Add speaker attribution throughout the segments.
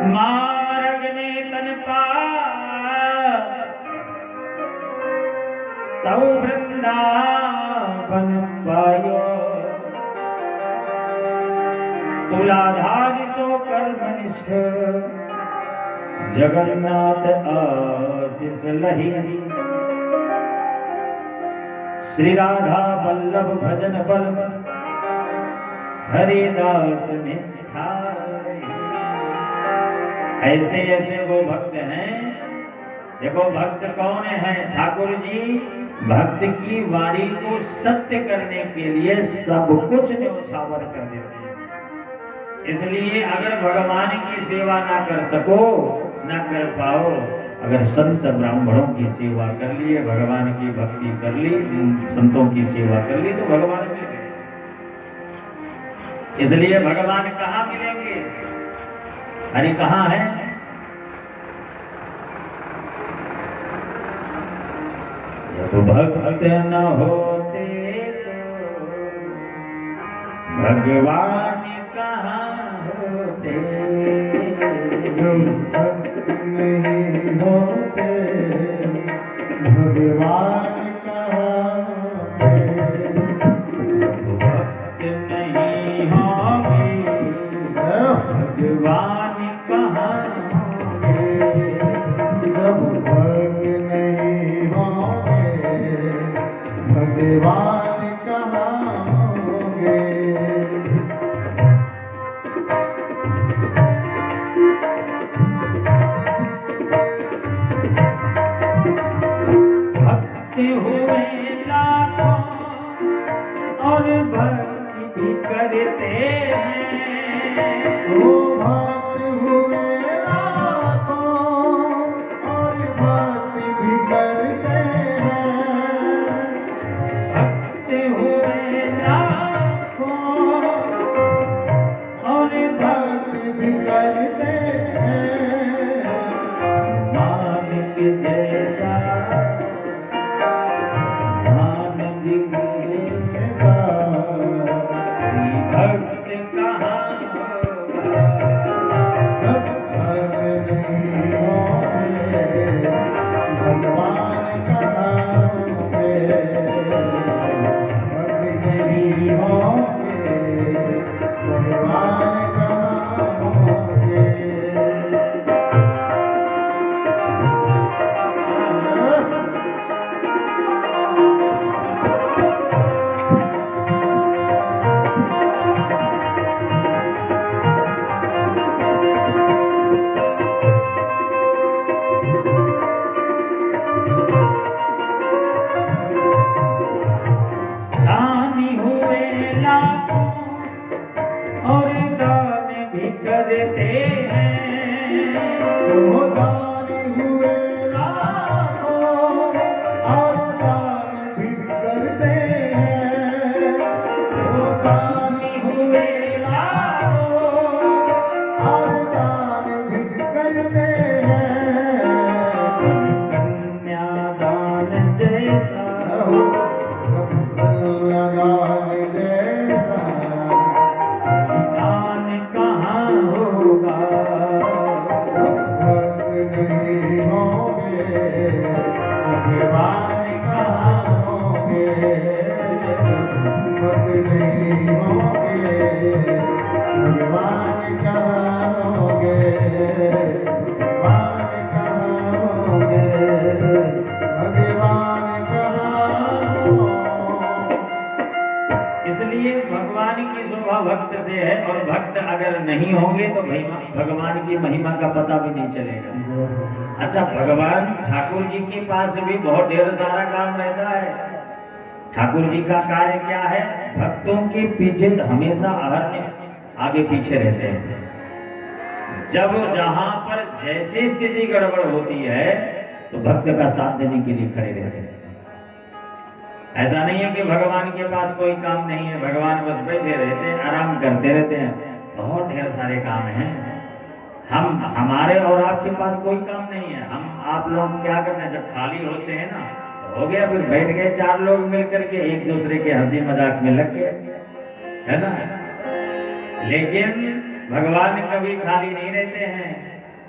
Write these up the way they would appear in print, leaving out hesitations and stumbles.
Speaker 1: मार्ग में तन तव वृंदावन पायो तुलाधारी सो कर्मनिष्ठ जगन्नाथ आशीष लही श्री राधा वल्लभ भजन बल हरिदास निष्ठा। ऐसे ऐसे वो भक्त हैं। देखो भक्त कौन है? ठाकुर जी भक्त की वाणी को सत्य करने के लिए सब कुछ न्योछावर कर देते हैं। इसलिए अगर भगवान की सेवा ना कर सको, ना कर पाओ, अगर संत ब्राह्मणों की सेवा कर लिए, भगवान की भक्ति कर ली, संतों की सेवा कर ली, तो भगवान मिल गए। इसलिए भगवान कहाँ मिलेंगे? हरि कहाँ है? जब भक्त न होते तो भगवान कहाँ होते?
Speaker 2: जब भक्त नहीं होते भगवान कहाँ होते?
Speaker 1: जब भक्त नहीं होंगे भगवान कहाँ होंगे?
Speaker 2: जब भक्त नहीं होंगे भगवान कहाँ होंगे?
Speaker 1: भक्त हुए लाखों और भक्ति भी करते हैं।
Speaker 2: वो भक्त हुए लाखों और भक्ति भी करते हैं।
Speaker 1: भक्त हुए लाखों और
Speaker 2: भक्ति भी करते हैं।
Speaker 1: मालिक जैसा मान जिंदगी
Speaker 2: ऐसा
Speaker 1: भक्त कहाँ होगा?
Speaker 2: जब भक्त नहीं होंगे भगवान कहाँ होंगे? भक्त नहीं होंगे भगवान कहाँ होंगे?
Speaker 1: दानी हुए लाखों और दान भी करते हैं।
Speaker 2: वो दान हुए लाखों और दान भी करते हैं। वो दान
Speaker 1: हुए लाखों
Speaker 2: और दान भी करते हैं।
Speaker 1: कन्यादान जैसा
Speaker 2: लगान जैसा
Speaker 1: दान कहाँ होगा?
Speaker 2: भक्त नहीं होंगे भगवान कहाँ होंगे? भक्त नहीं होंगे भगवान कहाँ होंगे? भगवान कहाँ होंगे? भगवान कहाँ होंगे?
Speaker 1: इसलिए भगवान की शोभा भक्त से है, और भक्त अगर नहीं होंगे तो भगवान की महिमा का पता भी नहीं चलेगा। अच्छा, भगवान ठाकुर जी के पास भी बहुत ढेर सारा काम रहता है। ठाकुर जी का कार्य क्या है? भक्तों के पीछे हमेशा अहरनिश आगे पीछे रहते हैं। जब जहां पर जैसी स्थिति गड़बड़ होती है तो भक्त का साथ देने के लिए खड़े रहते हैं। ऐसा नहीं है कि भगवान के पास कोई काम नहीं है, भगवान बस बैठे रहते हैं, आराम करते रहते हैं। बहुत ढेर सारे काम हैं। हमारे और आपके पास कोई काम नहीं है। आप लोग क्या करते हैं? जब खाली होते हैं ना, हो गया, फिर बैठ गए चार लोग मिलकर के, एक दूसरे के हंसी मजाक में लग गए, है ना। लेकिन भगवान कभी खाली नहीं रहते हैं।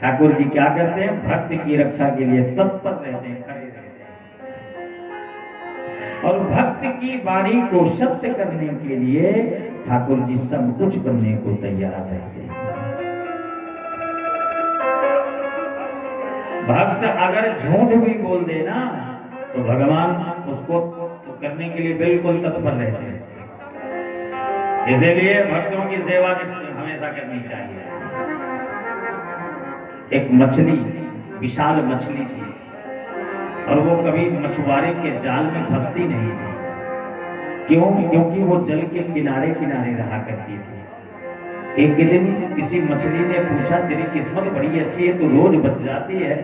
Speaker 1: ठाकुर जी क्या करते हैं, भक्त की रक्षा के लिए तत्पर रहते हैं, खड़े रहते हैं, और भक्त की वाणी को सत्य करने के लिए ठाकुर जी सब कुछ करने को तैयार रहते हैं। भक्त अगर झूठ भी बोल देना तो भगवान उसको तो करने के लिए बिल्कुल तत्पर रहते हैं। इसीलिए भक्तों की सेवा हमेशा करनी चाहिए। एक मछली, विशाल मछली थी, और वो कभी मछुआरे के जाल में फंसती नहीं थी। क्यों? क्योंकि वो जल के किनारे किनारे रहा करती थी। एक दिन किसी मछली ने पूछा, तेरी किस्मत बड़ी अच्छी है, तू रोज बच जाती है।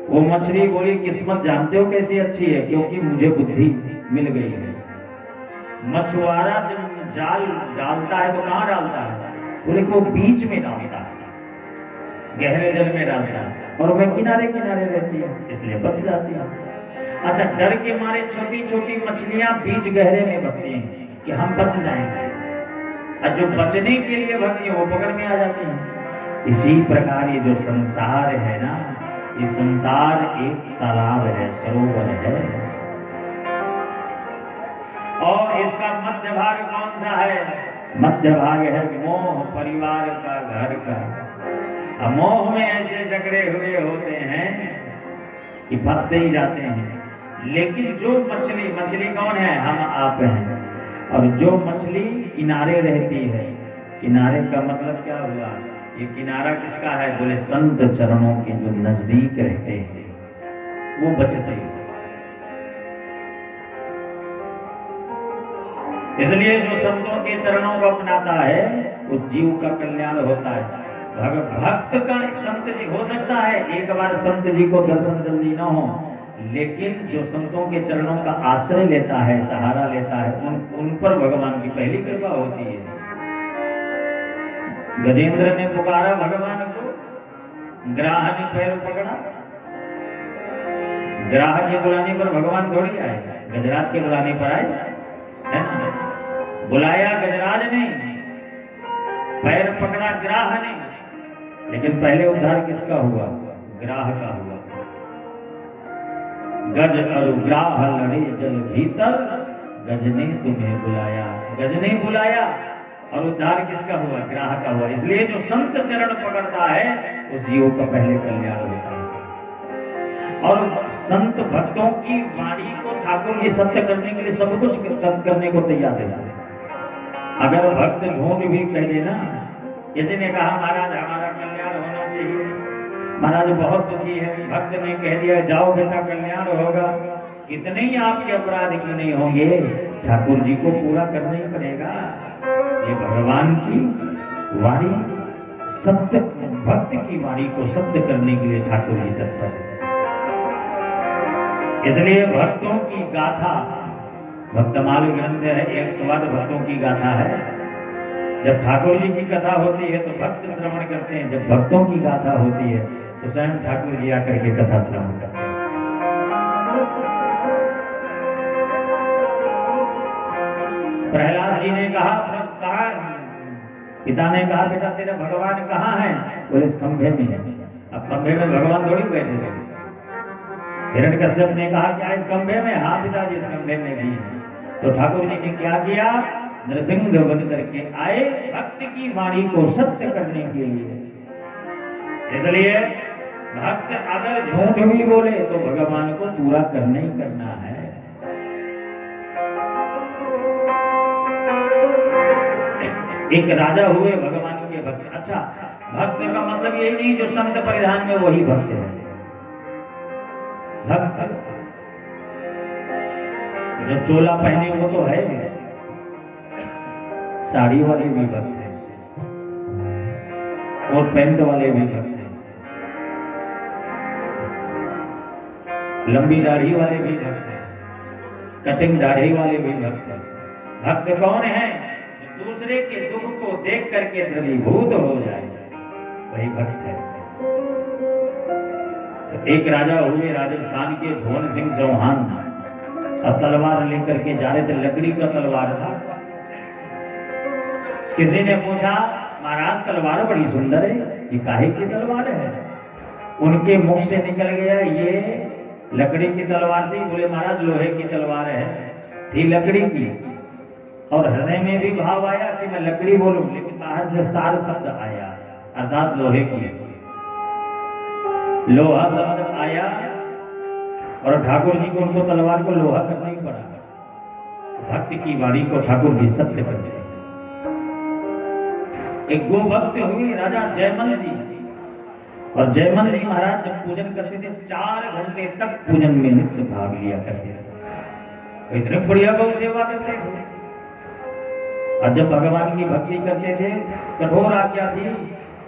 Speaker 1: वो मछली बोली, किस्मत जानते हो कैसी अच्छी है? क्योंकि मुझे बुद्धि मिल गई है। मछुआरा जब जाल डालता है तो कहाँ डालता है? बोले वो बीच में डालता है, गहरे जल में डालता है, और वह किनारे किनारे रहती है, इसलिए बच जाती है। अच्छा, डर के मारे छोटी छोटी मछलियां बीच गहरे में बचती हैं कि हम बच जाएंगे, और जो बचने के लिए भक्ति है वो पकड़ में आ जाती है। इसी प्रकार ये जो संसार है ना, ये संसार एक तालाब है, सरोवर है, और इसका मध्य भाग कौन सा है? मध्य भाग है मोह, परिवार का, घर का। अब मोह में ऐसे जकड़े हुए होते हैं कि फंसते ही जाते हैं। लेकिन जो मछली, मछली कौन है? हम आप हैं। और जो मछली किनारे रहती है, किनारे का मतलब क्या हुआ? ये किनारा किसका है? बोले संत चरणों के जो नजदीक रहते हैं वो बचते हैं। इसलिए जो संतों के चरणों को अपनाता है उस जीव का कल्याण होता है। भक्त का संत जी हो सकता है एक बार संत जी को दर्शन जल्दी न हो, लेकिन जो संतों के चरणों का आश्रय लेता है, सहारा लेता है, उन पर भगवान की पहली कृपा होती है। गजेंद्र ने पुकारा भगवान को, ग्राह ने पैर पकड़ा। ग्राह के बुलाने पर भगवान थोड़ी आए, गजराज के बुलाने पर आए, है ना? बुलाया गजराज ने, पैर पकड़ा ग्राह ने, लेकिन पहले उद्धार किसका हुआ? ग्राह का हुआ। गज और ग्राह लड़े जल भीतर, गज ने तुम्हें बुलाया। गज ने बुलाया और उद्धार किसका हुआ? ग्राह का हुआ। इसलिए जो संत चरण पकड़ता है उस जीव का पहले कल्याण होता है। और संत भक्तों की वाणी को ठाकुर जी सत्य करने के लिए सब कुछ करने को तैयार है। अगर भक्त झूठ भी कह देना, किसी ने कहा महाराज हमारा कल्याण होना चाहिए, महाराज बहुत दुखी है, भक्त ने कह दिया जाओ बेटा कल्याण होगा, कितने ही आपके अपराध क्यों नहीं होंगे, ठाकुर जी को पूरा करना ही पड़ेगा। ये भगवान की वाणी, सत्य, भक्त की वाणी को सत्य करने के लिए ठाकुर जी तत्पर है। इसलिए भक्तों की गाथा, भक्तमाल ग्रंथ है, 108 भक्तों की गाथा है। जब ठाकुर जी की कथा होती है तो भक्त श्रवण करते हैं, जब भक्तों की गाथा होती है तो स्वयं ठाकुर जी आकर के कथा श्रवण करते हैं। प्रहलाद जी ने कहा, पिता ने कहा बेटा तेरा भगवान कहाँ है? बोले इस खंभे में है। अब खंभे में भगवान थोड़ी बैठे थे। हिरण्यकश्यप ने कहा क्या इस खंभे में? हाँ पिताजी इस खंभे में भी है। तो ठाकुर जी ने क्या किया? नरसिंह बन करके आए भक्त की वाणी को सत्य करने के लिए। इसलिए भक्त अगर झूठ भी बोले तो भगवान को पूरा करना ही करना है। एक राजा हुए भगवान के भक्त। अच्छा, भक्त का मतलब यही नहीं जो संत परिधान में वही भक्त है। भक्त जो चोला पहने वो तो है, साड़ी वाले भी भक्त हैं और पैंट वाले भी भक्त हैं, लंबी दाढ़ी वाले भी भक्त हैं, कटिंग दाढ़ी वाले भी भक्त हैं। भक्त कौन है? दूसरे के दुख को देख करके द्रवीभूत हो जाए, वही भक्त है। तो एक राजा हुए राजस्थान के भुवन सिंह चौहान, और तलवार लेकर के जा रहे थे, लकड़ी का तलवार था। किसी ने पूछा महाराज तलवार बड़ी सुंदर है, ये काहे की तलवार है? उनके मुख से निकल गया, ये लकड़ी की तलवार थी। बोले महाराज लोहे की तलवार है, थी लकड़ी की। और हृदय में भी भाव आया कि मैं लकड़ी बोलूं, लेकिन बाहर से सार शब्द आया, अर्थात लोहे की। लोहा शब्द आया और ठाकुर जी को, उनको तलवार को लोहा करना ही पड़ा। भक्त की वाणी को ठाकुर जी सत्य कर दिए। एक गो भक्त हुई राजा जयमल जी, और जयमल जी महाराज जब पूजन करते थे 4 घंटे तक पूजन में नित्य भाग लिया करते थे। इतने बढ़िया गौ सेवा करते थे। और जब भगवान की भक्ति करते थे, कठोर आज्ञा थी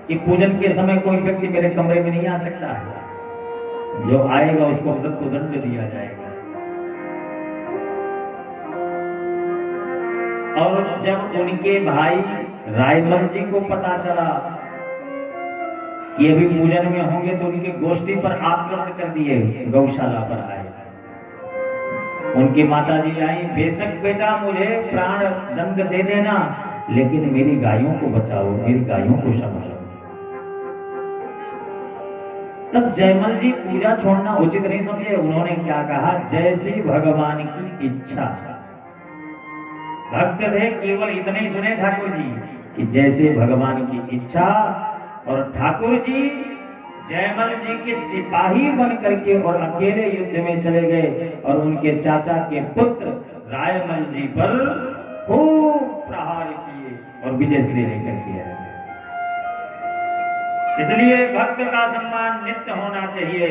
Speaker 1: कि पूजन के समय कोई व्यक्ति मेरे कमरे में नहीं आ सकता है, जो आएगा उसको दंड दिया जाएगा। और जब उनके भाई रायमल जी को पता चला कि अभी पूजन में होंगे, तो उनके गोष्ठी पर आक्रमण कर दिए, गौशाला पर आए। उनकी माता जी आई, बेशक बेटा मुझे प्राण दंड दे देना, लेकिन मेरी गायों को बचाओ, मेरी गायों को संभालो। तब जयमल जी पूजा छोड़ना उचित नहीं समझे। उन्होंने क्या कहा, जैसी भगवान की इच्छा। भक्त थे, केवल इतने ही सुने ठाकुर जी कि जैसे भगवान की इच्छा। और ठाकुर जी जयमल जी के सिपाही बन करके और अकेले युद्ध में चले गए, और उनके चाचा के पुत्र रायमल जी पर खूब प्रहार किए और विजय श्री लेकर के आए। इसलिए भक्त का सम्मान नित्य होना चाहिए।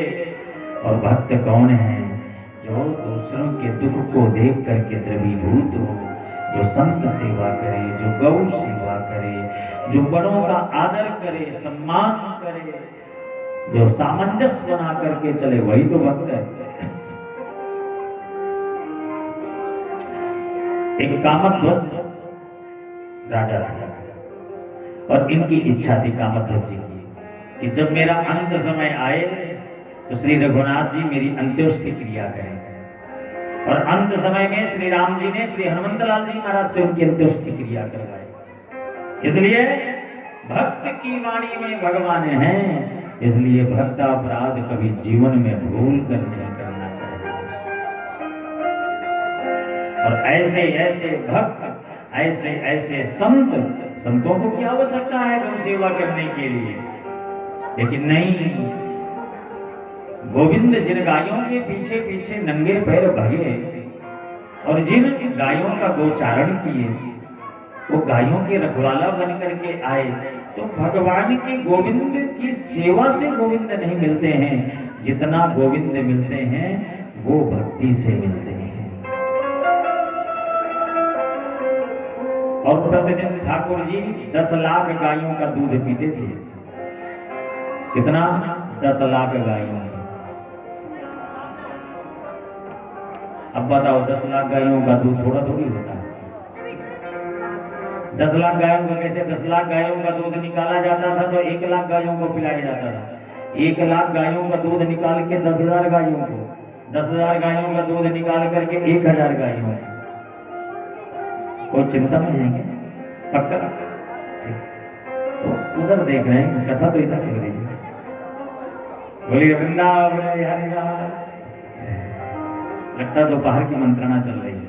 Speaker 1: और भक्त कौन है? जो दूसरों के दुख को देख करके द्रवीभूत हो, जो संत सेवा करे, जो गौ सेवा करे, जो बड़ों का आदर करे, सम्मान करे, जो सामंजस्य बना करके चले, वही तो भक्त है। एक कामध्वज राजा था, और इनकी इच्छा थी कामध्वज जी की कि जब मेरा अंत समय आए तो श्री रघुनाथ जी मेरी अंत्योष्टि क्रिया करें। और अंत समय में श्री राम जी ने श्री हनुमंतलाल जी महाराज से उनकी अंत्योष्टि क्रिया करवाई। इसलिए भक्त की वाणी में भगवान है, इसलिए भक्ता अपराध कभी जीवन में भूल कर नहीं करना चाहिए। और ऐसे ऐसे भक्त, ऐसे ऐसे संतों को क्या आवश्यकता है गौ सेवा करने के लिए? लेकिन नहीं, गोविंद जिन गायों के पीछे पीछे नंगे पैर भगे और जिन गायों का गोचारण किए, वो गायों के रखवाला बन करके आए, तो भगवान के गोविंद की सेवा से गोविंद नहीं मिलते हैं, जितना गोविंद मिलते हैं वो भक्ति से मिलते हैं। और प्रतिदिन ठाकुर जी 10 लाख गायों का दूध पीते थे। कितना? 10 लाख गायों। अब बताओ 10 लाख गायों का दूध थोड़ा थोड़ी होता है। 10 लाख गायों का कैसे 10 लाख गायों का दूध निकाला जाता था तो 1 लाख गायों को पिलाया जाता था। 1 लाख गायों का दूध निकाल के 10,000 गायों को, 10,000 गायों का दूध निकाल करके 1,000 गायों को। कोई चिंता नहीं है क्या? पक्का? तो उधर देख रहे हैं, कथा तो इधर चल रही है। बोलिए वृंदावन हरि राम। लगता दोपहर की मंत्रणा चल रही है।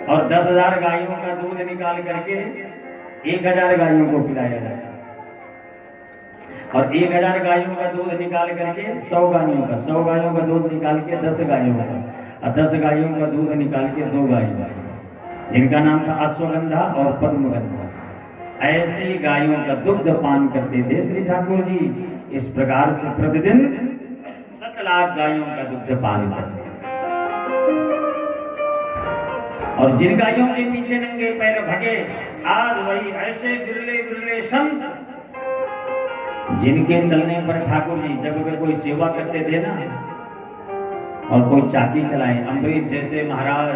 Speaker 1: और 10,000 गायों का दूध निकाल करके 1,000 गायों को पिलाया जाता है। और 1,000 गायों का दूध निकाल करके 100 गायों का, 100 गायों का दूध निकाल के 10 गायों का, और 10 गायों का दूध निकाल के 2 गायों, जिनका नाम था अश्वगंधा और पद्मगंधा। ऐसी गायों का दुग्ध पान करते थे श्री ठाकुर जी। इस प्रकार से प्रतिदिन 10 लाख गायों का दुग्ध पान करते। और जिन गायों के पीछे नंगे पैर भगे, आज वही ऐसे बिरले बिरले संत जिनके चलने पर ठाकुर जी जब अगर कोई सेवा करते थे ना, और कोई चाकी चलाए, अम्बरीश जैसे महाराज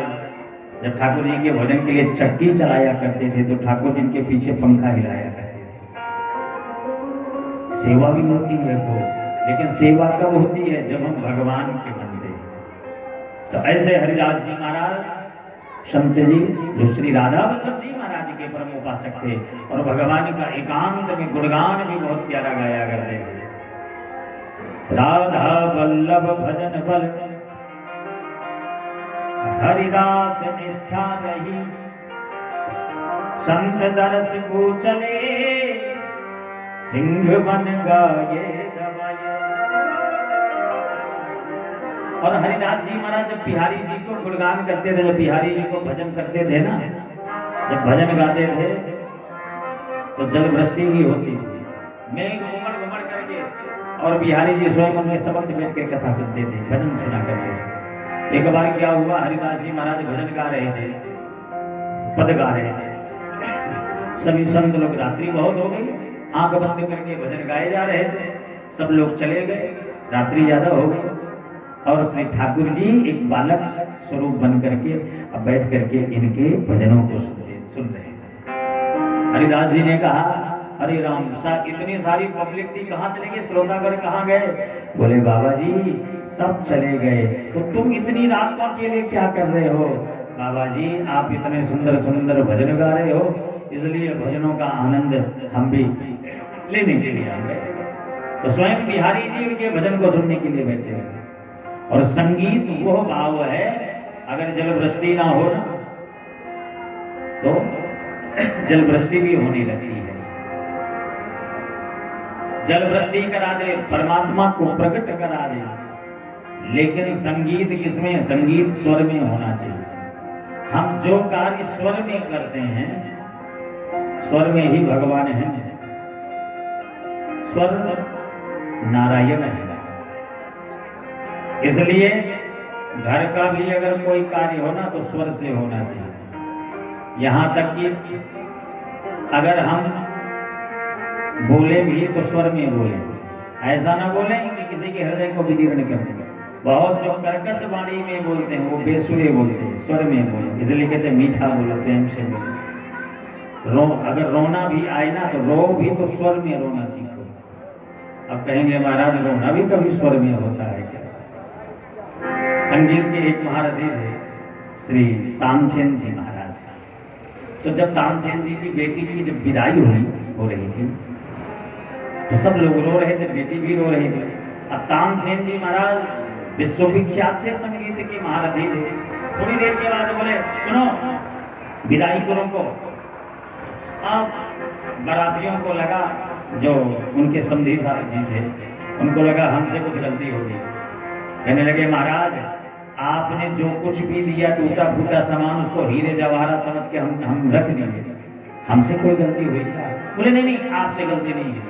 Speaker 1: जब ठाकुर जी के भजन के लिए चक्की चलाया करते थे, तो ठाकुर जी के पीछे पंखा हिलाया करते थे। सेवा भी होती है वो, लेकिन सेवा कब होती है? जब हम भगवान के बनते। तो ऐसे हरिदास जी महाराज संत जी जो श्री राधा वल्लभ जी महाराज के परम उपासक थे और भगवान का एकांत में गुणगान भी बहुत प्यारा गाया करते थे। राधा वल्लभ भजन बल हरिदास निष्ठा रही, संत दरस को चले सिंह बन गाये दवाया। और हरिदास जी महाराज जब बिहारी जी को गुणगान करते थे, जब बिहारी जी को भजन करते थे ना, जब भजन गाते थे तो जल वृष्टि भी होती थी, मेघ घुमड़ घुमड़ करके, और बिहारी जी स्वयं उनमें समक्ष बैठ के कथा सुनते थे, भजन सुना करते थे। एक बार क्या हुआ, हरिदास जी महाराज भजन गा रहे थे, पद गा रहे थे, सभी संत लोग, रात्रि बहुत हो गई, आंख बंद करके भजन गाए जा रहे थे, सब लोग चले गए, रात्रि ज्यादा हो गई, और श्री ठाकुर जी एक बालक स्वरूप बन करके अब बैठ करके इनके भजनों को सुन रहे हैं। हरिदास जी ने कहा, अरे राम इतनी सारी पब्लिक थी, कहाँ चले गए श्रोतागण, कहाँ गए? बोले बाबा जी सब चले गए, तो तुम इतनी रात को अकेले क्या कर रहे हो? बाबा जी आप इतने सुंदर सुंदर भजन गा रहे हो, इसलिए भजनों का आनंद हम भी लेने के लिए आ गए। तो स्वयं बिहारी जी उनके भजन को सुनने के लिए बैठे हैं। और संगीत वो भाव है, अगर जल वृष्टि ना हो ना तो जल वृष्टि भी होने लगती है। जल वृष्टि करा दे, परमात्मा को प्रकट करा दे, लेकिन संगीत किसमें? संगीत स्वर में होना चाहिए। हम जो कार्य स्वर में करते हैं, स्वर में ही भगवान है, स्वर नारायण है। इसलिए घर का भी अगर कोई कार्य होना तो स्वर से होना चाहिए। यहां तक कि अगर हम बोले भी तो स्वर में बोले, ऐसा ना बोले कि किसी के हृदय को विदीर्ण कर दें। बहुत जो कर्कश वाणी में बोलते हैं वो बेसुरे बोलते हैं, स्वर में बोले, इसलिए कहते हैं मीठा बोलो, प्रेम से बोलो। अगर रोना भी आए ना तो रो भी तो स्वर में रोना सीखो। अब कहेंगे महाराज रोना भी कभी स्वर में होता है क्या? संगीत के एक महारथी थे श्री तानसेन जी महाराज। तो जब तानसेन जी की बेटी की जब विदाई हो रही थी तो सब लोग रो रहे थे, बेटी भी रो रही थी। अब तानसेन जी महाराज विश्वविख्यात थे, संगीत के महारथी थे। थोड़ी देर के बाद बोले सुनो विदाई को रोको। अब बारातियों को लगा, जो उनके समधी साहब जी थे उनको लगा हमसे कुछ गलती होगी। कहने लगे महाराज आपने जो कुछ भी दिया टूटा फूटा सामान उसको हीरे जवाहरात समझ के हम रख दिए, हमसे कोई गलती हुई क्या? बोले नहीं नहीं आपसे गलती नहीं है।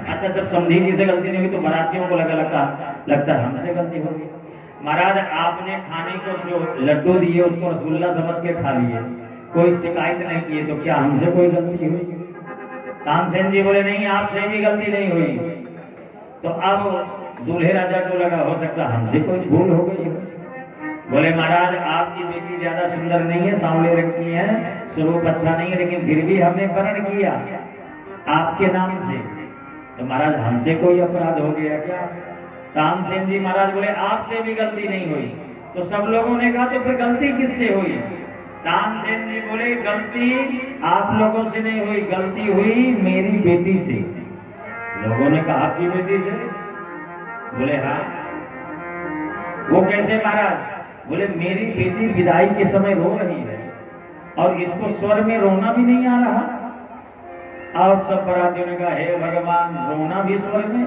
Speaker 1: अच्छा जब समधी जी से गलती नहीं हुई तो बारातियों को लगता है हमसे गलती होगी। महाराज आपने खाने को जो लड्डू दिए उसको रसगुल्ला समझ के खा लिए, कोई शिकायत नहीं किए, तो क्या हमसे कोई गलती हुई? तानसेन जी बोले नहीं आपसे भी गलती नहीं हुई। तो अब दूल्हे राजा को लगा हो सकता हमसे कोई भूल हो गई। बोले महाराज आपकी बेटी ज्यादा सुंदर नहीं है, सांवले रंग की है, स्वरूप अच्छा नहीं है, लेकिन फिर भी हमने वर्ण किया आपके नाम से, तो महाराज हमसे कोई अपराध हो गया क्या? तानसेन जी महाराज बोले आपसे भी गलती नहीं हुई। तो सब लोगों ने कहा तो फिर गलती किससे हुई? तानसेन जी बोले गलती आप लोगों से नहीं हुई, गलती हुई मेरी बेटी से। लोगों ने कहा आपकी बेटी से? बोले हाँ। वो कैसे महाराज? बोले मेरी बेटी विदाई के समय रो रही है और इसको स्वर में रोना भी नहीं आ रहा। अब सब बारातियों ने कहा हे भगवान रोना भी स्वर में?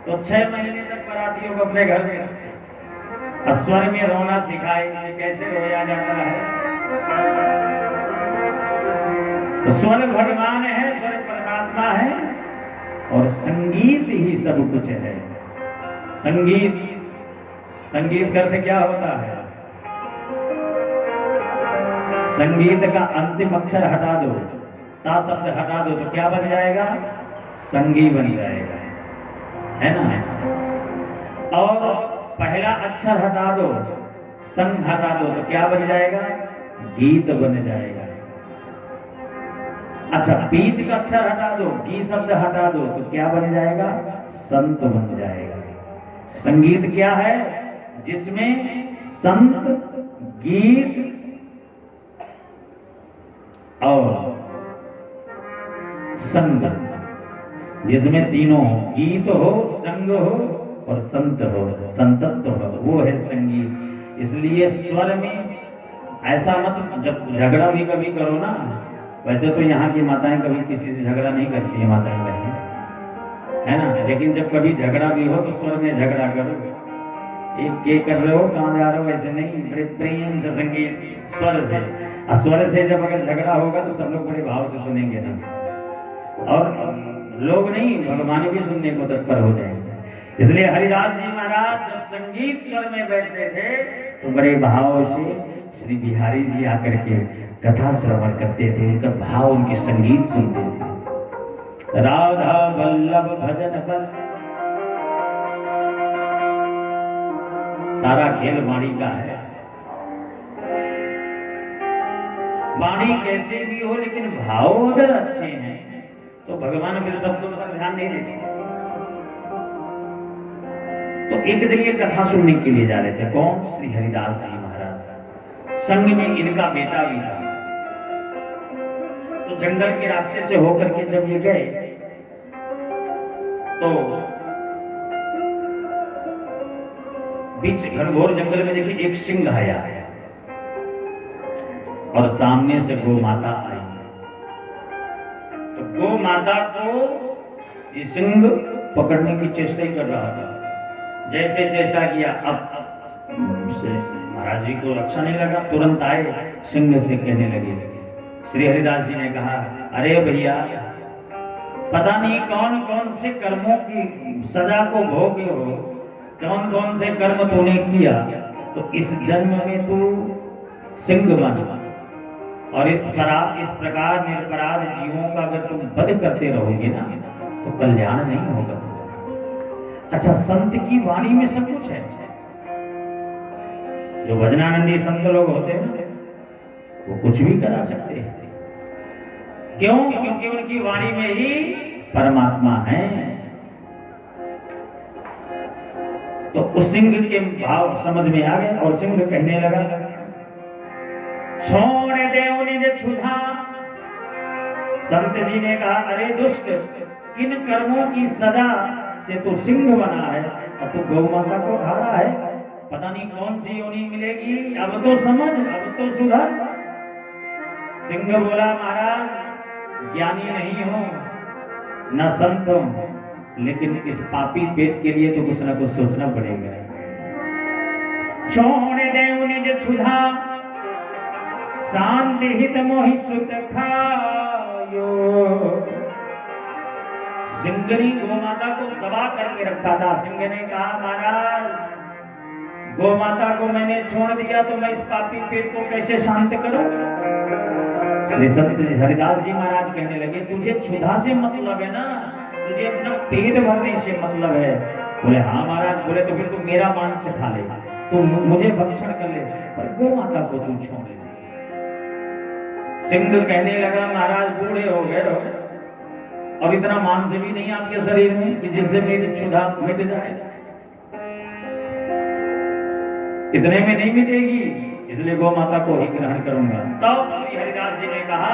Speaker 1: तो 6 महीने तक बारातियों को अपने घर में स्वर में रोना सिखाए, कैसे रोया जाता है। तो स्वर भगवान है, स्वर परमात्मा है और संगीत ही सब कुछ है। संगीत करते क्या होता है? संगीत का अंतिम अक्षर हटा दो, ता शब्द हटा दो तो क्या बन जाएगा? संगी बन जाएगा, है ना? और पहला अक्षर हटा दो, संग हटा दो तो क्या बन जाएगा? गीत बन जाएगा। अच्छा बीच का अक्षर हटा दो, गी शब्द हटा दो तो क्या बन जाएगा? संत बन जाएगा। संगीत क्या है? जिसमें संत, गीत और संग, जिसमें तीनों हो, गीत हो, संग हो और संत हो, संतत्व हो, वो है संगीत। इसलिए स्वर में ऐसा मत, जब झगड़ा भी कभी करो ना, वैसे तो यहाँ की माताएं कभी किसी से झगड़ा नहीं करती है, माताएं बहनें, है ना, लेकिन जब कभी झगड़ा भी हो तो स्वर में झगड़ा करो। एक के कर रहे हो, कहाँ जा रहे हो, ऐसे नहीं, बड़े प्रेम से संगीत, स्वर से। और स्वर से जब अगर झगड़ा होगा तो सब लोग बड़े भाव से सुनेंगे ना, और लोग नहीं, भगवान भी सुनने को तत्पर हो जाएंगे। इसलिए हरिदास जी महाराज जब संगीत स्वर में बैठते थे तो बड़े भाव से श्री बिहारी जी आकर के कथा श्रवण करते थे, उनका भाव, उनकी संगीत सुनते थे। राधा वल्लभ भजन बल, सारा खेल वाणी का है। वाणी कैसे भी हो, लेकिन भाव अगर अच्छे हैं तो भगवान फिर शब्दों पर ध्यान नहीं देते। तो एक दिन ये कथा सुनने के लिए जा रहे थे, कौन? श्री हरिदास जी महाराज। संग में इनका बेटा भी था। तो जंगल के रास्ते से होकर के जब ये गए तो बीच घनघोर जंगल में देखिए एक सिंह आया और सामने से गौ माता आई। तो गौ माता को ये सिंह पकड़ने की चेष्टा ही कर रहा था। जैसे चेष्टा किया, अब महाराज जी को अच्छा नहीं लगा, तुरंत आए, सिंह से कहने लगे। श्री हरिदास जी ने कहा, अरे भैया, पता नहीं कौन कौन से कर्मों की सजा को भोगे हो, कौन कौन से कर्म तूने किया, तो इस जन्म में तू सिंह बन, और इस प्रकार निरपराध जीवों का अगर तुम वध करते रहोगे ना तो कल्याण नहीं होगा। अच्छा, संत की वाणी में सब कुछ है। जो भजनानंदी संत लोग होते हैं वो कुछ भी करा सकते हैं। क्यों? क्योंकि उनकी वाणी में ही परमात्मा है। तो उस सिंह के भाव समझ में आ गए और सिंह कहने लगा, छोड़ दे निज क्षुधा। संत जी ने कहा, अरे दुष्ट, किन कर्मों की सजा से तू सिंह बना है और तू गौ माता को खा रहा है? पता नहीं कौन सी योनि मिलेगी, अब तो समझ, अब तो सुधर। सिंह बोला, महाराज, ज्ञानी नहीं हो न संत हो, लेकिन इस पापी पेट के लिए तो कुछ ना कुछ सोचना पड़ेगा। छोड़ दे निज क्षुधा, शांति हित मोहि सुत खायो। सिंह ने गौ माता को दबा करके रखा था। सिंह ने कहा, महाराज, गौ माता को मैंने छोड़ दिया तो मैं इस पापी पेट को कैसे शांत करूं? श्री संत हरिदास जी महाराज कहने लगे, तुझे क्षुधा से मतलब है ना, तुझे अपना पेट भरने से मतलब है। बोले, हाँ महाराज। बोले, तो फिर तू मेरा मांस खा ले, तू मुझे भक्षण कर ले, पर गौ माता को तू छोड़ दे। सिंह कहने लगा, महाराज, बूढ़े हो गए हो और इतना मांस भी नहीं आपके शरीर में कि जिससे मेरी क्षुधा मिट जाए। इतने में नहीं मिटेगी, इसलिए गौ माता को ही ग्रहण करूंगा। तब श्री हरिदास जी ने कहा,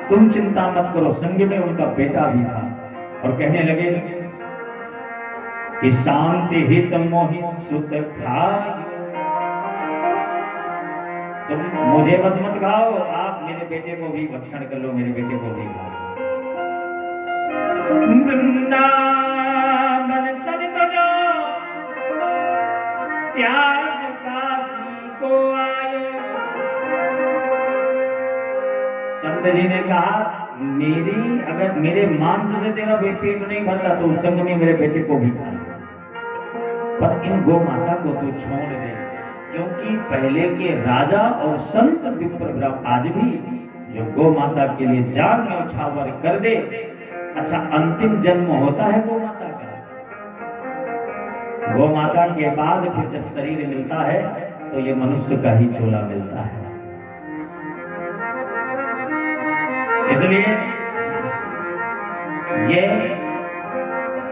Speaker 1: तुम चिंता मत करो। संग में उनका बेटा भी था और कहने लगे कि शांति हित मोहि सुत खाय। तुम मुझे बस मत खाओ, आप मेरे बेटे को भी भक्षण कर लो, मेरे बेटे को भी खाओ। वृंदावन तन तजो त्याग काशी को आयो। संत जी ने कहा, अगर मेरे मांस से तेरा पेट नहीं भरता तो उस संग में मेरे बेटे को भी खा लो, पर इन गौ माता को तू छोड़ दे। क्योंकि पहले के राजा और संत विप्र आज भी जो गौ माता के लिए जान न्यौछावर कर दे। अच्छा, अंतिम जन्म होता है गौ माता का। गौ माता के बाद फिर जब शरीर मिलता है तो ये मनुष्य का ही चोला मिलता है। इसलिए ये